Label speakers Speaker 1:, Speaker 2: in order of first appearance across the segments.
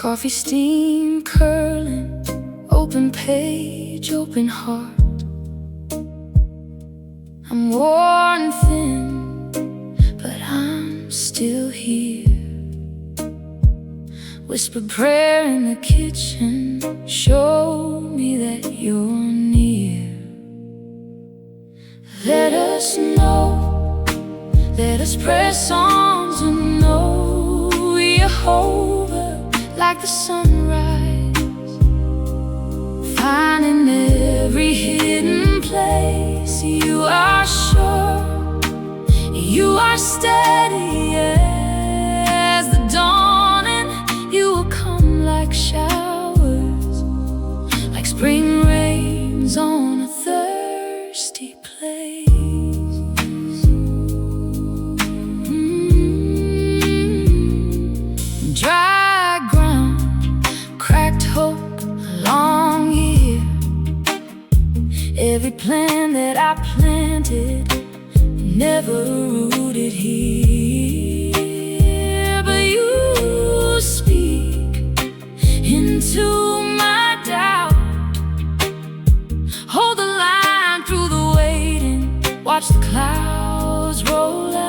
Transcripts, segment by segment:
Speaker 1: Coffee steam curling, open page, open heart. I'm worn thin, but I'm still here. Whisper prayer in the kitchen, show me that you're near. Let us know, let us press on to know Yahova like the sunrise, finding every hidden place. You are sure, you are steady as the dawning. You will come like showers, like spring rains on a thirsty place. Dry ground, cracked hope, a long year. Every plan that I planted never rooted here, but you speak into my doubt. Hold the line through the waiting, watch the clouds roll out.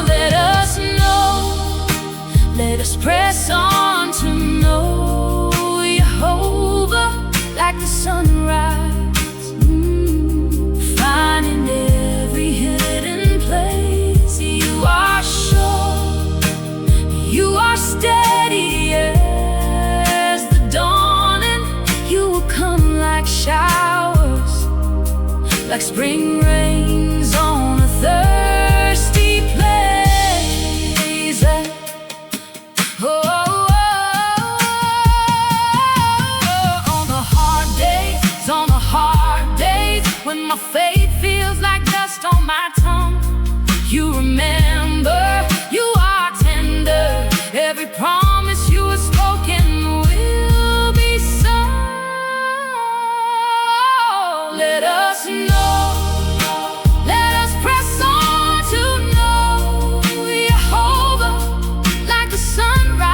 Speaker 1: Let us know, let us press on to know Yahova like the sunrise, finding every hidden place. You are sure, you are steady as the dawning. You will come like showers, like spring rains on a thirsty place. When my faith feels like dust on my tongue, you remember, you are tender. Every promise you have spoken will be so. Let us know, let us press on to know Yahova like the sunrise,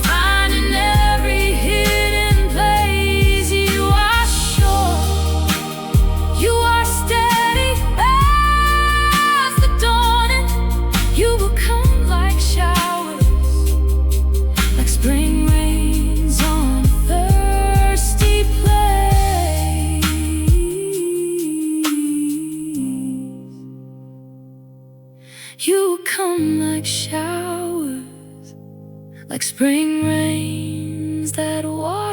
Speaker 1: finding every hidden place. You are sure, you are steady as the dawning. You will come like showers, like spring rains on a thirsty place. You will come like showers, like spring rains that water